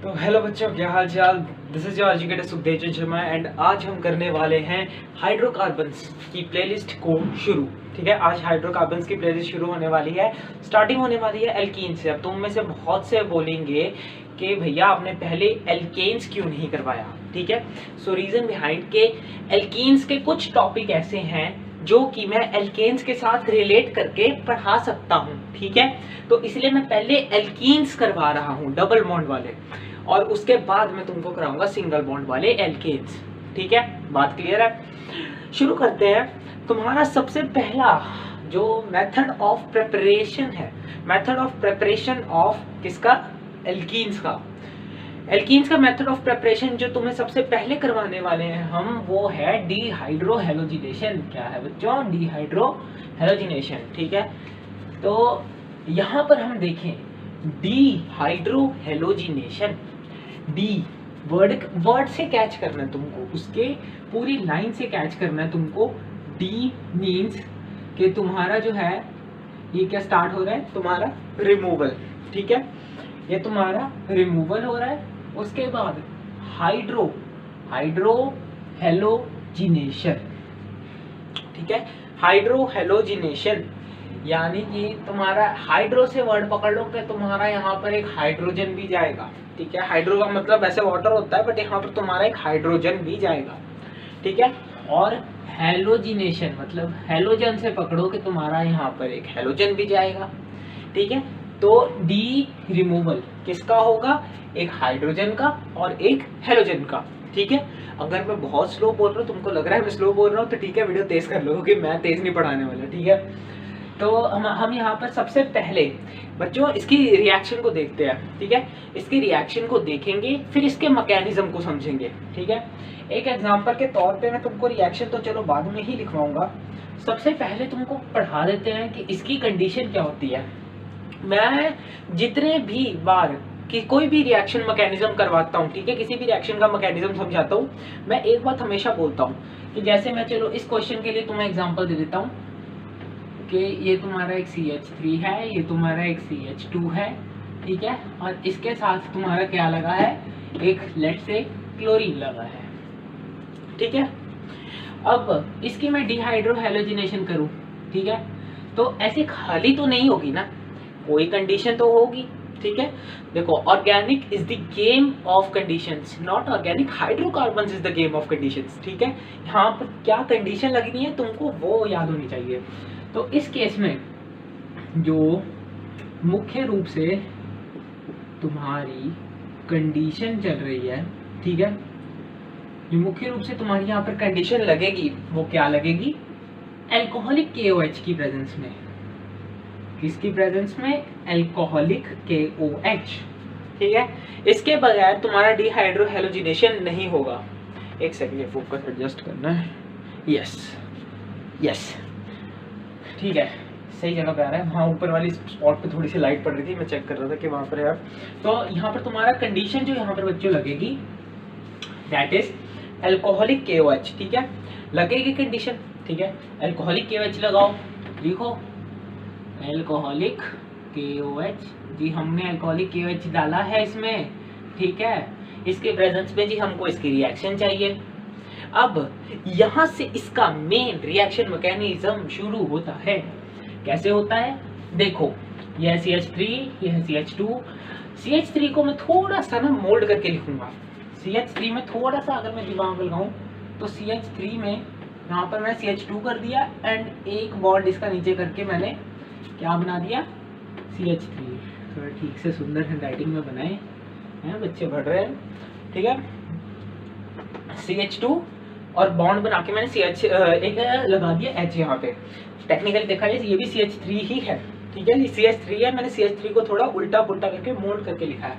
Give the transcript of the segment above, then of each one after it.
तो हेलो बच्चों, क्या हाल चाल। This is your educator Sukhdev Sharma and आज हम करने वाले हैं हाइड्रोकार्बन्स की प्लेलिस्ट को शुरू। ठीक है, आज हाइड्रोकार्बन्स की प्लेलिस्ट शुरू होने वाली है। स्टार्टिंग होने वाली है एल्कीन से। अब तुम में से बहुत से बोलेंगे कि भैया आपने पहले एल्केन्स क्यों नहीं करवाया। ठीक है, सो रीजन बिहाइंड के एल्कीन्स के कुछ टॉपिक ऐसे हैं जो कि मैं एल्केन्स के साथ रिलेट करके पढ़ा सकता हूँ। ठीक है, तो इसलिए मैं पहले एल्कीन्स करवा रहा हूँ डबल बॉन्ड वाले, और उसके बाद मैं तुमको कराऊंगा सिंगल बॉन्ड वाले एल्केन्स। ठीक है, बात क्लियर है। शुरू करते हैं। तुम्हारा सबसे पहला जो मेथड ऑफ प्रिपरेशन है, मेथड ऑफ प्रिपरेशन ऑफ किसका, एल्कीन्स का। एल्कीन्स का मेथड ऑफ प्रिपरेशन जो तुम्हें सबसे पहले करवाने वाले हैं हम, वो है डीहाइड्रोहेलोजिनेशन। क्या है बच्चों, डीहाइड्रोहेलोजिनेशन। ठीक है, तो यहाँ पर हम देखें डीहाइड्रोहेलोजिनेशन। डी वर्ड से कैच करना है तुमको, उसके पूरी लाइन से कैच करना है तुमको। डी मीन्स कि तुम्हारा जो है ये क्या स्टार्ट हो रहा है, तुम्हारा रिमूवल। ठीक है, ये तुम्हारा रिमूवल हो रहा है। उसके बाद हाइड्रोहेलोजिनेशन। ठीक है, हाइड्रोहेलोजिनेशन यानी कि तुम्हारा हाइड्रो से वर्ड पकड़ लो कि तुम्हारा यहाँ पर एक हाइड्रोजन भी जाएगा। ठीक है, हाइड्रो का मतलब ऐसे वाटर होता है, बट यहाँ पर तुम्हारा एक हाइड्रोजन भी जाएगा। ठीक है, और हेलोजिनेशन मतलब हेलोजन से पकड़ो कि तुम्हारा यहाँ पर एक हेलोजन भी जाएगा। ठीक है, तो डी रिमूवल किसका होगा, एक हाइड्रोजन का और एक हेलोजन का। ठीक है, अगर मैं बहुत स्लो बोल रहा हूँ, तुमको लग रहा है मैं स्लो बोल रहा हूँ, तो ठीक है वीडियो तेज कर लो क्योंकि मैं तेज नहीं पढ़ाने वाला। ठीक है, तो हम यहाँ पर सबसे पहले बच्चों इसकी रिएक्शन को देखते हैं। ठीक है, इसकी रिएक्शन को देखेंगे, फिर इसके मैकेनिज्म को समझेंगे। ठीक है, एक एग्जांपल के तौर पे मैं तुमको रिएक्शन तो चलो बाद में ही लिखवाऊंगा, सबसे पहले तुमको पढ़ा देते हैं कि इसकी कंडीशन क्या होती है। मैं जितने भी बार कि कोई भी रिएक्शन मैकेनिज्म करवाता हूँ, ठीक है, किसी भी रिएक्शन का मैकेनिज्म समझाता हूँ, मैं एक बात हमेशा बोलता हूँ कि जैसे मैं चलो इस क्वेश्चन के लिए तुम्हें एग्जांपल दे देता हूँ कि ये तुम्हारा एक CH3 है, ये तुम्हारा एक CH2 है। ठीक है, और इसके साथ तुम्हारा क्या लगा है, एक लेट से क्लोरीन लगा है। ठीक है, अब इसकी मैं डीहाइड्रोहेलोजिनेशन करूँ, ठीक है, तो ऐसे खाली तो नहीं होगी ना, कोई कंडीशन तो होगी। ठीक है, देखो organic is the game of conditions, not organic. Hydrocarbons is the game of conditions. ठीक है, यहाँ पर क्या कंडीशन लगनी है तुमको वो याद होनी चाहिए। तो इस केस में जो मुख्य रूप से तुम्हारी कंडीशन चल रही है, ठीक है, जो मुख्य रूप से तुम्हारी यहाँ पर कंडीशन लगेगी वो क्या लगेगी, एल्कोहलिक KOH की प्रेजेंस में। किसकी प्रेजेंस में, एल्कोहलिक KOH। ठीक है, इसके बगैर तुम्हारा डीहाइड्रोहेलोजिनेशन नहीं होगा। एक सेकंड, ये फोकस एडजस्ट करना है। यस यस, ठीक है, सही जगह पे आ रहा है। वहाँ ऊपर वाली स्पॉट पे थोड़ी सी लाइट पड़ रही थी, मैं चेक कर रहा था कि वहाँ पर है। तो यहाँ पर तुम्हारा कंडीशन जो यहाँ पर बच्चों लगेगी दैट इज एल्कोहलिक KOH। ठीक है, लगेगी कंडीशन। ठीक है, एल्कोहलिक KOH लगाओ, लिखो एल्कोहलिक KOH। जी हमने एल्कोहलिक KOH डाला है इसमें। ठीक है, इसके प्रेजेंस में जी हमको इसकी रिएक्शन चाहिए। अब यहाँ से इसका मेन रिएक्शन मैकेनिज्म शुरू होता है। कैसे होता है, देखो यह है CH3, यह है CH2। CH3 को मैं थोड़ा सा ना मोल्ड करके लिखूंगा। CH3 में थोड़ा सा अगर मैं दिमाग लगाऊं तो CH3 में यहाँ पर मैं CH2 कर दिया एंड एक बॉन्ड इसका नीचे करके मैंने क्या बना दिया, CH3। थोड़ा ठीक से सुंदर हैंडराइटिंग में बनाए हैं, बच्चे पढ़ रहे हैं। ठीक है, CH2 और बॉन्ड बना के मैंने CH एक लगा दिया H यहाँ पे। टेक्निकली देखा जाए ये भी CH3 ही है। ठीक है, CH3 है, मैंने CH3 को थोड़ा उल्टा पुल्टा करके मोल्ड करके लिखा है।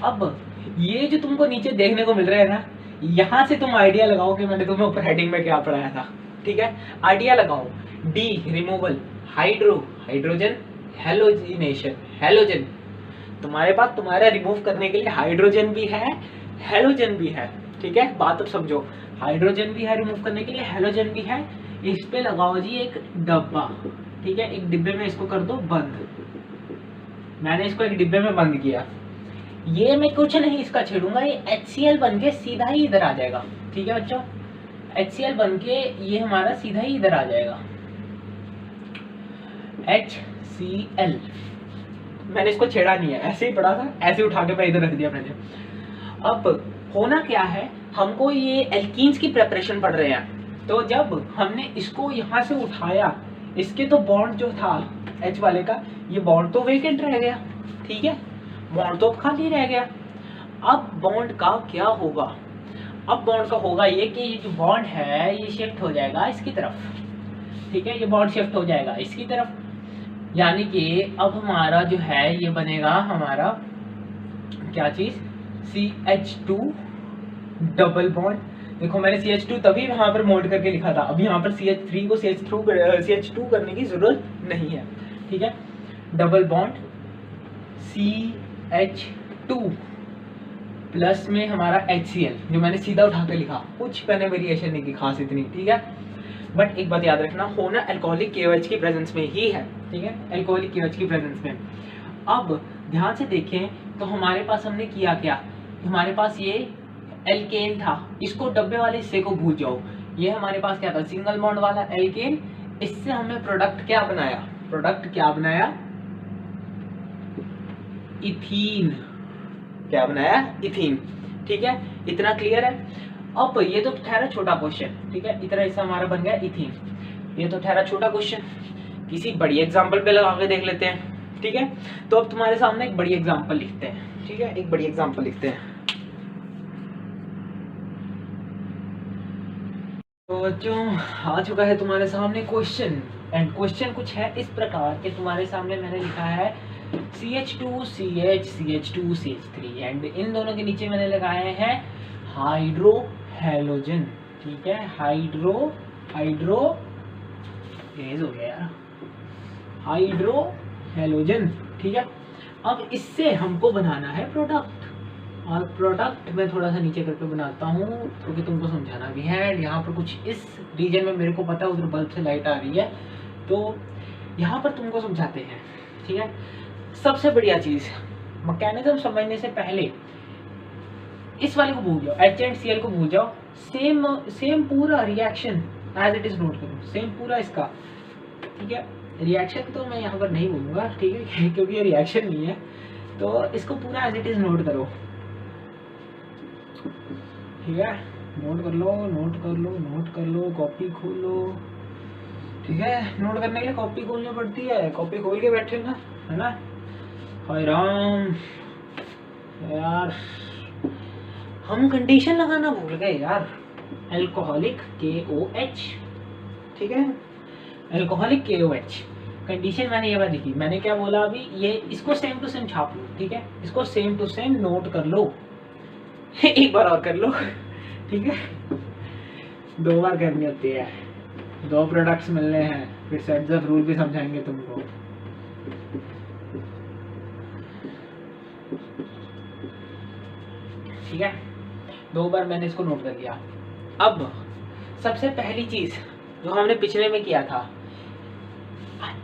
अब ये जो तुमको नीचे देखने को मिल रहा है ना, यहाँ से तुम आइडिया लगाओ कि मैंने तुम्हें ऊपर हेडिंग में क्या पढ़ाया था। ठीक है, आइडिया लगाओ। D removal, hydrogen, halogenation, halogen. तुम्हारे पास तुम्हारा रिमूव करने के लिए हाइड्रोजन भी है, हेलोजन भी है। ठीक है, बात अब समझो, हाइड्रोजन भी है रिमूव करने के लिए, हेलोजन भी है। इस पे लगाओ जी एक डब्बा। ठीक है, एक डिब्बे में इसको कर दो बंद। मैंने इसको एक डिब्बे में बंद किया। ये मैं कुछ नहीं इसका छेड़ूंगा, ये HCl बन के सीधा ही इधर आ जाएगा। ठीक है बच्चों, HCl बन के ये हमारा सीधा ही इधर आ जाएगा, HCl। मैंने इसको छेड़ा नहीं है, ऐसे ही पड़ा था, ऐसे उठा के मैं इधर रख दिया मैंने। अब होना क्या है, हमको ये एल्कीन्स की प्रिपरेशन पढ़ रहे हैं, तो जब हमने इसको यहाँ से उठाया, इसके तो बॉन्ड जो था H वाले का, ये बॉन्ड तो वेकेंट रह गया। ठीक है, बॉन्ड तो खाली रह गया। अब बॉन्ड का क्या होगा, अब बॉन्ड का होगा ये कि ये जो बॉन्ड है ये शिफ्ट हो जाएगा इसकी तरफ। ठीक है, ये बॉन्ड शिफ्ट हो जाएगा इसकी तरफ, यानी कि अब हमारा जो है ये बनेगा हमारा क्या चीज, CH2 डबल बॉन्ड। देखो मैंने CH2 तभी यहाँ पर मोल्ड करके लिखा था, अब यहाँ पर CH3 को CH2 करने की जरूरत नहीं है। ठीक है, डबल बॉन्ड CH2 प्लस में हमारा HCl, जो मैंने सीधा उठा के लिखा, कुछ मैंने वेरिएशन नहीं की खास इतनी। ठीक है, बट एक बात याद रखना, होना अल्कोहलिक KOH की प्रेजेंस में ही है। ठीक है, अल्कोहलिक KOH की प्रेजेंस में। अब ध्यान से देखें तो हमारे पास हमने किया क्या, हमारे पास ये एल्केन था, इसको डब्बे वाले हिस्से को भूल जाओ, ये हमारे पास क्या था, सिंगल बॉन्ड वाला एल्केन। इससे हमने प्रोडक्ट क्या बनाया, प्रोडक्ट क्या बनाया, इथीन। क्या बनाया, इथीन। ठीक है, इतना क्लियर है। अब ये तो ठहरा छोटा क्वेश्चन। ठीक है, इतना हिस्सा हमारा बन गया इथीन, ये तो ठहरा छोटा क्वेश्चन, किसी बड़ी एग्जांपल पे लगा के देख लेते हैं। ठीक है, तो अब तुम्हारे सामने एक बड़ी एग्जांपल लिखते हैं। ठीक है, एक बड़ी एग्जांपल लिखते हैं। तो बच्चों आ चुका है तुम्हारे सामने क्वेश्चन, एंड क्वेश्चन कुछ है इस प्रकार के, तुम्हारे सामने मैंने लिखा है CH2 CH CH2 CH3, and in दोनों के नीचे मैंने लगाए हैं हाइड्रो हैलोजन। ठीक है, हाइड्रो तेज हो गया यार, हाइड्रो हैलोजन। ठीक है, अब इससे हमको बनाना है प्रोडक्ट, और प्रोडक्ट मैं थोड़ा सा नीचे करके बनाता हूँ क्योंकि तुमको समझाना भी है। यहाँ पर कुछ इस रीजन में मेरे को पता है उधर बल्ब से लाइट आ रही है, तो यहाँ पर तुमको समझाते हैं। ठीक है, सबसे बढ़िया चीज, मैकेनिज्म समझने से पहले इस वाले को भूल जाओ, HCl को भूल जाओ, सेम पूरा reaction as it is note करो, सेम पूरा इसका। ठीक है, रिएक्शन तो मैं यहाँ पर नहीं बोलूँगा, ठीक है, क्योंकि ये रिएक्शन नहीं है, तो इसको पूरा एज इट इज नोट करो। ठीक है, नोट कर लो, नोट कर लो, नोट कर लो, कॉपी खोल लो। ठीक है, नोट करने के लिए कॉपी खोलनी पड़ती है, कॉपी खोल के बैठे ना, है ना। हाय राम यार, हम कंडीशन लगाना भूल गए यार, अल्कोहलिक KOH। ठीक है, अल्कोहलिक KOH कंडीशन मैंने ये बात लिखी, मैंने क्या बोला अभी, ये इसको सेम टू सेम छाप लो। ठीक है, इसको सेम टू सेम नोट कर लो। एक बार और कर लो। ठीक है, 2 बार करनी होती है, 2 प्रोडक्ट्स मिलने हैं, फिर सेट्स ऑफ रूल भी समझाएंगे तुमको। ठीक है, 2 बार मैंने इसको नोट कर लिया। अब सबसे पहली चीज जो हमने पिछले में किया था,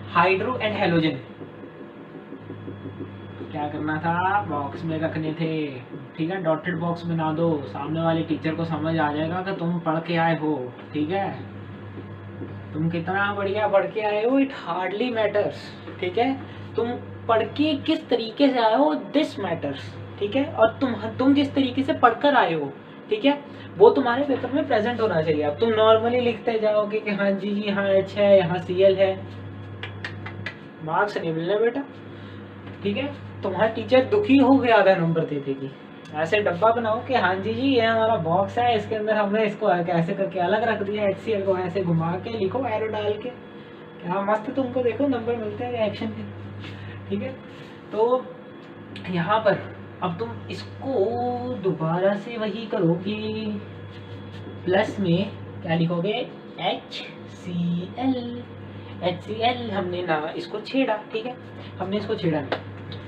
हाइड्रो एंड हैलोजन, क्या करना था, बॉक्स में रखने थे। ठीक है, डॉटेड बॉक्स बना दो, सामने वाले टीचर को समझ आ जाएगा कि तुम पढ़ के आए हो। ठीक है, तुम कितना बढ़िया पढ़ के आए हो, इट हार्डली मैटर्स। ठीक है, तुम पढ़ के किस तरीके से आए हो, दिस मैटर्स। ठीक है, और तुम जिस तरीके से पढ़कर आए हो, ठीक है, वो तुम्हारे पेपर में प्रेजेंट होना चाहिए। अब तुम नॉर्मली लिखते जाओगे कि हाँ जी यहाँ H है, यहाँ Cl है, मार्क्स नहीं मिलने बेटा। ठीक है, तुम्हारा टीचर दुखी हो गया, आधा नंबर दे देगी। ऐसे डब्बा बनाओ कि हाँ जी ये हमारा बॉक्स है, इसके अंदर हमने इसको ऐसे करके अलग रख दिया, HCl को ऐसे घुमा के लिखो, एरो डाल के, क्या मस्त तुमको देखो नंबर मिलते हैं रिएक्शन के। ठीक है, तो यहाँ पर अब तुम इसको दोबारा से वही करोगे, प्लस में क्या लिखोगे, HCl हमने ना इसको छेड़ा। ठीक है, हमने इसको छेड़ा नहीं,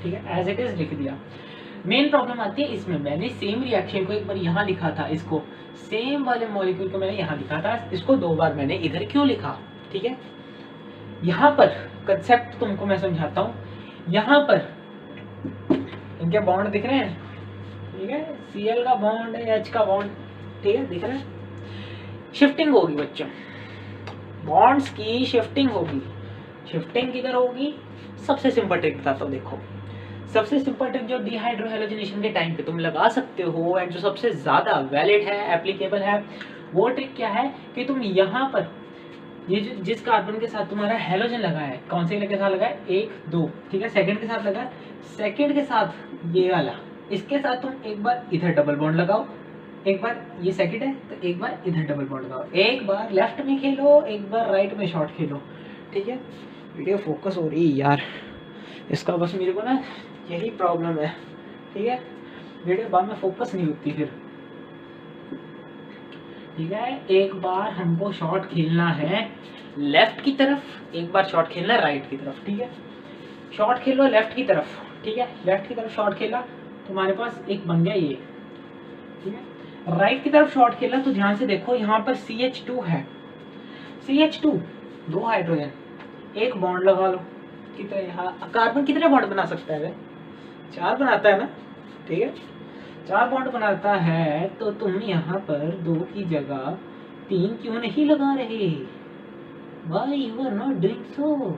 ठीक है, एज इट इज लिख दिया। मेन प्रॉब्लम आती है इसमें, मैंने सेम रिएक्शन को एक बार यहाँ लिखा था, इसको सेम वाले मॉलिक्यूल को मैंने यहाँ लिखा था, इसको 2 बार मैंने इधर क्यों लिखा। ठीक है, यहाँ पर कंसेप्ट तुमको मैं समझाता हूँ। यहाँ पर इनके बॉन्ड दिख रहे हैं, ठीक है, Cl का बॉन्ड है, H का बॉन्ड, ठीक है, दिख रहा है। शिफ्टिंग होगी बच्चों, बॉन्ड्स की शिफ्टिंग होगी। शिफ्टिंग किधर होगी? सबसे सिंपल ट्रिक बताता हूँ, देखो सबसे सिंपल ट्रिक जो डिहाइड्रोहेलोजिनेशन के टाइम पे तुम लगा सकते हो एंड जो सबसे ज्यादा वैलिड है, एप्लीकेबल है, वो ट्रिक क्या है कि तुम यहाँ पर ये जो जिस कार्बन के साथ तुम्हारा हेलोजन लगा है, कौन से के साथ लगा है? 1 2, ठीक है, सेकंड के साथ लगा है, सेकंड के साथ ये वाला, इसके साथ तुम एक बार इधर डबल बॉन्ड लगाओ, एक बार ये सेकंड है तो एक बार इधर डबल बॉन्ड लगाओ, एक बार लेफ्ट में खेलो, एक बार राइट में शॉर्ट खेलो, ठीक है। वीडियो फोकस हो रही है यार, इसका बस मेरे को ना यही प्रॉब्लम है, ठीक है, वीडियो बाद में फोकस नहीं होती फिर, ठीक है। एक बार हमको शॉट खेलना है लेफ्ट की तरफ, एक बार शॉट खेलना है राइट की तरफ, ठीक है। शॉट खेलो लेफ्ट की तरफ, ठीक है, लेफ्ट की तरफ शॉट खेला, तुम्हारे पास एक बन गया ये, ठीक है। राइट की तरफ शॉट खेला तो ध्यान से देखो, यहाँ पर CH2 है, CH2 दो हाइड्रोजन, एक बॉन्ड लगा लो, कितने कार्बन कितने बॉन्ड बना सकता है? 4 बनाता है ना, ठीक है, 4 बॉन्ड बनाता है, तो तुम यहाँ पर 2 की जगह 3 क्यों नहीं लगा रहे? Why you are not doing so?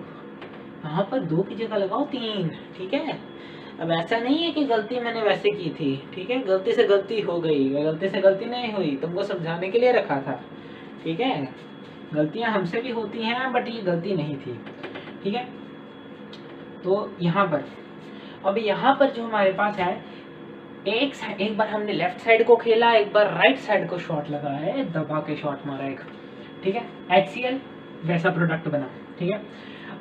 यहाँ पर 2 की जगह लगाओ 3, ठीक है। अब ऐसा नहीं है कि गलती मैंने वैसे की थी, ठीक है, गलती से गलती हो गई, गलती से गलती नहीं हुई, तुमको समझाने के लिए रखा था, ठीक है। गलतियां हमसे भी होती हैं बट ये गलती नहीं थी, ठीक है। तो यहाँ पर अब यहाँ पर जो हमारे पास है, एक बार हमने लेफ्ट साइड को खेला, एक बार राइट साइड को शॉट लगा है, दबा के शॉट मारा एक, ठीक है, HCl वैसा प्रोडक्ट बना, ठीक है।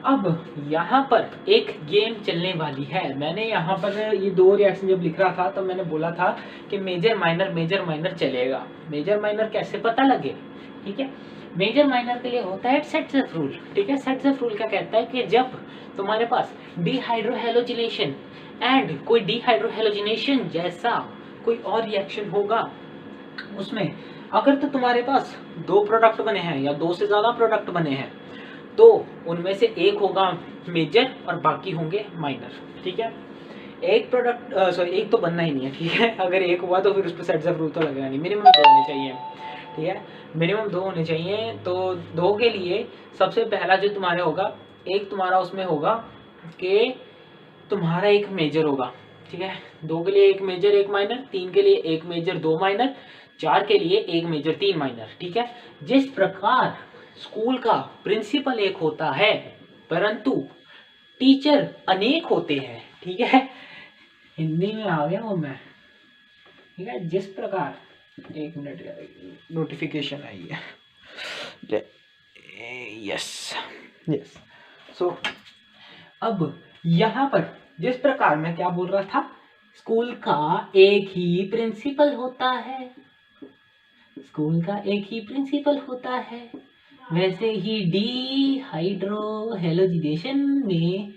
अब यहाँ पर एक गेम चलने वाली है, मैंने यहाँ पर ये 2 रिएक्शन जब लिख रहा था तो मैंने बोला था कि मेजर माइनर चलेगा। मेजर माइनर कैसे पता लगे? ठीक है, मेजर माइनर के लिए होता है सेट्सफ रूल, ठीक है। सेट्सफ रूल क्या कहता है कि जब तुम्हारे पास डिहाइड्रोहेलोजिनेशन एंड कोई डिहाइड्रोहेलोजिनेशन जैसा कोई और रिएक्शन होगा, उसमें अगर तो तुम्हारे पास 2 प्रोडक्ट बने हैं या 2 से ज्यादा प्रोडक्ट बने हैं, तो उनमें से एक होगा मेजर और बाकी होंगे माइनर, ठीक है। एक प्रोडक्ट सॉरी एक तो बनना ही नहीं है, ठीक है। अगर एक हुआ तो फिर उस पर सेट्सफ रूल तो लगेगा नहीं, मिनिमम 2 होने चाहिए, ठीक है, मिनिमम 2 होने चाहिए। तो 2 के लिए सबसे पहला जो तुम्हारे होगा, एक तुम्हारा उसमें होगा कि तुम्हारा एक मेजर होगा, ठीक है। 2 के लिए एक मेजर 1 माइनर, 3 के लिए एक मेजर 2 माइनर, 4 के लिए एक मेजर 3 माइनर, ठीक है। जिस प्रकार स्कूल का प्रिंसिपल एक होता है परंतु टीचर अनेक होते हैं, ठीक है, हिंदी में आ गया वो मैं, ठीक है। जिस प्रकार, एक मिनट नोटिफिकेशन आई है, यस यस। सो अब यहाँ पर जिस प्रकार मैं क्या बोल रहा था, स्कूल का एक ही प्रिंसिपल होता है, स्कूल का एक ही प्रिंसिपल होता है, वैसे ही डिहाइड्रोहेलोजिनेशन में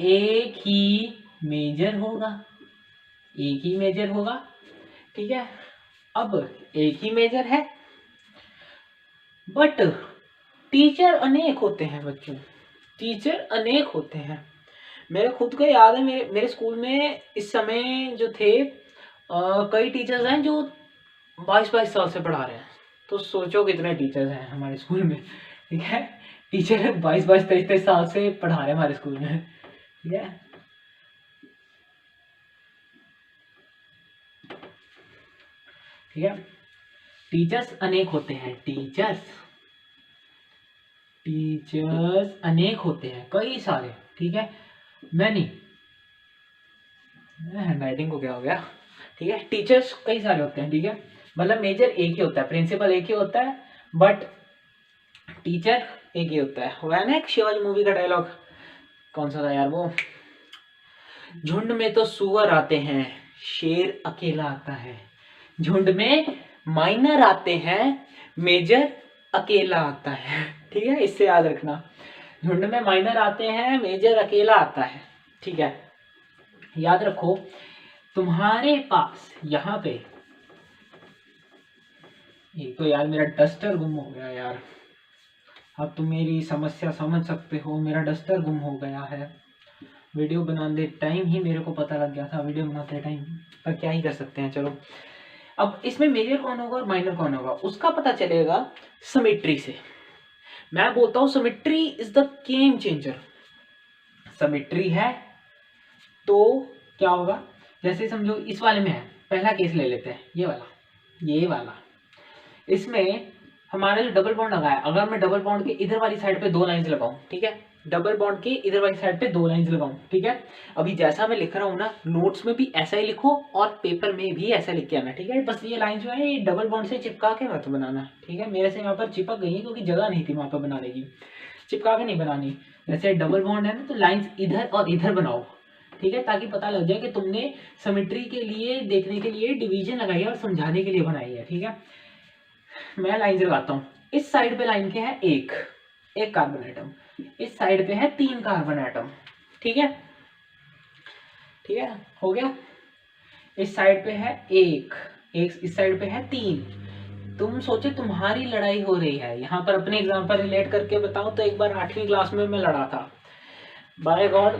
एक ही मेजर होगा, एक ही मेजर होगा, ठीक है। अब एक ही मेजर है बट टीचर अनेक होते हैं बच्चों, टीचर अनेक होते हैं। मेरे खुद को याद है, मेरे स्कूल में इस समय जो थे कई टीचर्स हैं जो 22-22 साल से पढ़ा रहे हैं, तो सोचो कितने टीचर्स हैं हमारे स्कूल में, ठीक है। टीचर 22-22 23-23 साल से पढ़ा रहे हैं हमारे स्कूल में, ठीक है। ठीक है, टीचर्स अनेक होते हैं, टीचर्स अनेक होते हैं, कई सारे, ठीक है। मैनी हैंडराइटिंग को क्या हो गया, ठीक है। टीचर्स कई सारे होते हैं, ठीक है, मतलब मेजर एक ही होता है, प्रिंसिपल एक ही होता है बट टीचर एक ही होता है। वह ना एक शिवाजी मूवी का डायलॉग, कौन सा था यार वो, झुंड में तो सुअर आते हैं, शेर अकेला आता है, झुंड में माइनर आते हैं, मेजर अकेला आता है, ठीक है। इससे याद रखना, झुंड में माइनर आते हैं, मेजर अकेला आता है, ठीक है। याद रखो, तुम्हारे पास यहाँ पे एक तो यार मेरा डस्टर गुम हो गया यार, अब तुम मेरी समस्या समझ सकते हो, मेरा डस्टर गुम हो गया है, वीडियो बनाते टाइम ही मेरे को पता लग गया था, वीडियो बनाते टाइम, पर क्या ही कर सकते हैं। चलो, अब इसमें मेजर कौन होगा और माइनर कौन होगा उसका पता चलेगा सिमेट्री से। मैं बोलता हूँ symmetry is the game changer. Symmetry है तो क्या होगा, जैसे समझो इस वाले में है, पहला केस ले लेते हैं, ये वाला। इसमें हमारा जो डबल बॉन्ड लगा है, अगर मैं डबल बॉन्ड के इधर वाली साइड पे 2 लाइंस लगाऊं, ठीक है, डबल बॉन्ड के इधर वाली साइड पे 2 लाइंस लगाऊं, ठीक है। अभी जैसा मैं लिख रहा हूँ ना, नोट्स में भी ऐसा ही लिखो और पेपर में भी ऐसा लिख के आना, ठीक है। बस ये लाइन जो है ये डबल बॉन्ड से चिपका के मत बनाना, ठीक है। मेरे से यहाँ पर चिपक गई है क्योंकि जगह नहीं थी वहां पर बनाने की, चिपका के नहीं बनानी। जैसे डबल बॉन्ड है ना, तो लाइंस इधर और इधर बनाओ, ठीक है, ताकि पता लग जाए कि तुमने सिमेट्री के लिए देखने के लिए डिवीजन लगाई है और समझाने के लिए बनाई है, ठीक है। मैं लाइन लगाता हूँ, इस साइड पे लाइन के है एक कार्बन एटम, इस साइड पे है 3 कार्बन एटम, ठीक है, हो गया। इस साइड पे है एक, इस साइड पे है 3। तुम सोचो तुम्हारी लड़ाई हो रही है, यहाँ पर अपने एग्जाम्पल रिलेट करके बताऊं तो एक बार 8वीं क्लास में मैं लड़ा था, बाय गॉड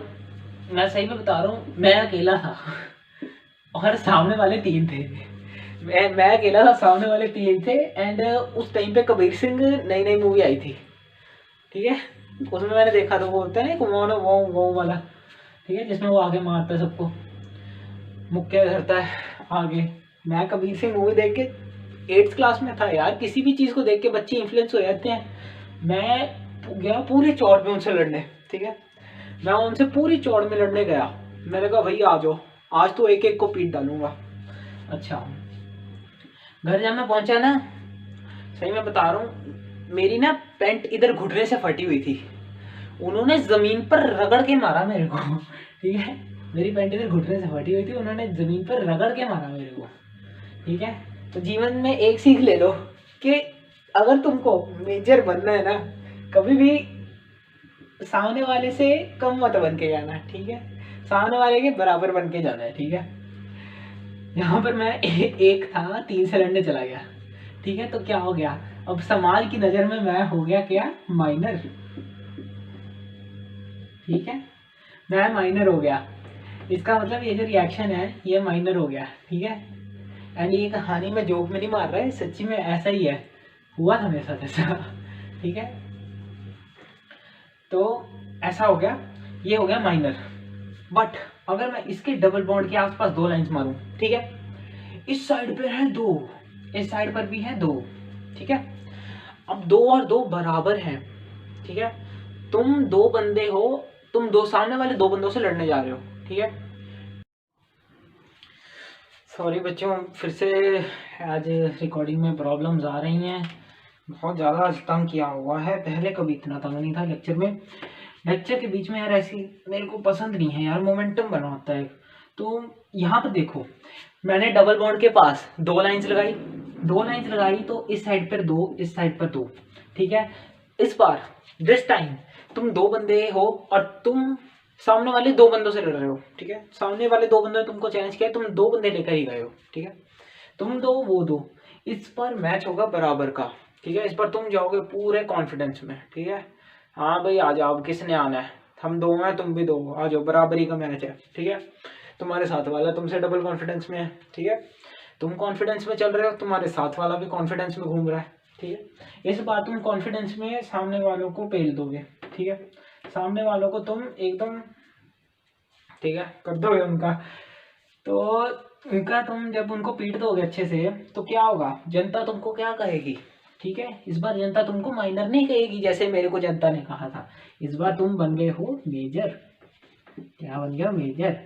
मैं सही में बता रहा हूँ, मैं अकेला था और सामने वाले 3 थे। मैं अकेला था, सामने वाले 3 थे। एंड उस टाइम पे कबीर सिंह नई मूवी आई थी, ठीक है, उसमें मैंने देखा था, वो होता है ना वो वाला, ठीक है, जिसमें वो आगे मारता है सबको, मुक्के धरता है आगे। मैं कबीर सिंह मूवी देख के 8th क्लास में था यार, किसी भी चीज़ को देख के बच्चे इन्फ्लुएंस हो जाते हैं। मैं गया पूरे चौड़ में उनसे लड़ने, ठीक है, मैं उनसे पूरी चौड़ में लड़ने गया। मैंने कहा भैया आ जाओ, आज तो एक एक को पीट डालूंगा। अच्छा, घर जब मैं पहुंचा ना, सही मैं बता रहा हूँ, मेरी ना पैंट इधर घुटने से फटी हुई थी, उन्होंने जमीन पर रगड़ के मारा मेरे को, ठीक है, मेरी पैंट इधर घुटने से फटी हुई थी, उन्होंने जमीन पर रगड़ के मारा मेरे को, ठीक है। तो जीवन में एक सीख ले लो कि अगर तुमको मेजर बनना है ना, कभी भी सामने वाले से कम मत बन के जाना, ठीक है, सामने वाले के बराबर बन के जाना है, ठीक है। यहाँ पर मैं एक था, 3 से लड़ने चला गया, ठीक है, तो क्या हो गया, अब समाज की नजर में मैं हो गया क्या, माइनर, ठीक है, मैं माइनर हो गया। इसका मतलब ये जो रिएक्शन है ये माइनर हो गया, ठीक है। एंड ये कहानी में जोक में नहीं मार रहा है, सच्ची में ऐसा ही है, हुआ था मेरे साथ ऐसा, ठीक है। तो ऐसा हो गया, ये हो गया माइनर। बट अगर मैं इसके डबल बॉन्ड के आसपास 2 लाइंस मारूं, ठीक है, इस साइड पे है 2, इस साइड पर भी है 2, ठीक है। अब 2 और 2 बराबर हैं, ठीक है। तुम 2 बंदे हो, तुम 2 सामने वाले 2 बंदों से लड़ने जा रहे हो, ठीक है। सॉरी बच्चों, फिर से आज रिकॉर्डिंग में प्रॉब्लम्स आ रही हैं, बहुत ज़्यादा तंग किया हुआ है, पहले कभी इतना तंग नहीं था लेक्चर में। लेक्चर के बीच में यार ऐसी मेरे को पसंद नहीं है यार, मोमेंटम बना होता है। तो यहाँ पर देखो, मैंने डबल बॉन्ड के पास 2 लाइंस लगाई, तो इस साइड पर 2, इस साइड पर 2, ठीक है। इस बार दिस टाइम तुम 2 बंदे हो और तुम सामने वाले 2 बंदों से लड़ रहे हो, ठीक है। सामने वाले 2 बंदों ने तुमको चैलेंज किया, तुम 2 बंदे लेकर ही गए हो, ठीक है, तुम 2 वो 2। इस पर मैच होगा बराबर का, ठीक है। इस पर तुम जाओगे पूरे कॉन्फिडेंस में, ठीक है, हाँ भाई आ जाओ, किसने आना है, हम 2 हैं तुम भी 2, आ जाओ, बराबरी का मैच है, ठीक है। तुम्हारे साथ वाला तुमसे डबल कॉन्फिडेंस में है, ठीक है, तुम कॉन्फिडेंस में चल रहे हो, तुम्हारे साथ वाला भी कॉन्फिडेंस में घूम रहा है, ठीक है। इस बार तुम कॉन्फिडेंस में सामने वालों को पेल दोगे, ठीक है, सामने वालों को तुम एकदम, ठीक है, कर दोगे उनका। तो उनका तुम जब उनको पीट दोगे अच्छे से, तो क्या होगा, जनता तुमको क्या कहेगी, ठीक है। इस बार जनता तुमको माइनर नहीं कहेगी जैसे मेरे को जनता ने कहा था, इस बार तुम बन गए हो मेजर। क्या बन गया, मेजर।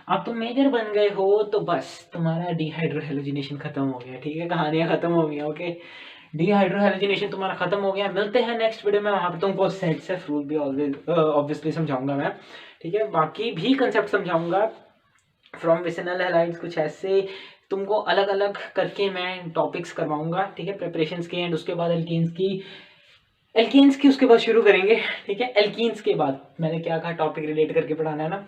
अब तुम मेजर बन गए हो तो बस तुम्हारा डिहाइड्रोहेलोजिनेशन खत्म हो गया, ठीक है, कहानियां खत्म हो गई, ओके। डिहाइड्रोहेलोजिनेशन तुम्हारा खत्म हो गया। मिलते हैं नेक्स्ट वीडियो में, वहां पर तुमको सेट से रूल भी ऑब्वियसली समझाऊंगा मैं, ठीक है, बाकी भी कंसेप्ट समझाऊंगा फ्रॉम विसिनल हैलाइड्स, कुछ ऐसे तुमको अलग अलग करके मैं टॉपिक्स करवाऊंगा, ठीक है, प्रिपरेशंस के। एंड उसके बाद एल्कीन्स की उसके बाद शुरू करेंगे, ठीक है। एल्कीन्स के बाद मैंने क्या कहा, टॉपिक रिलेट करके पढ़ाना है ना।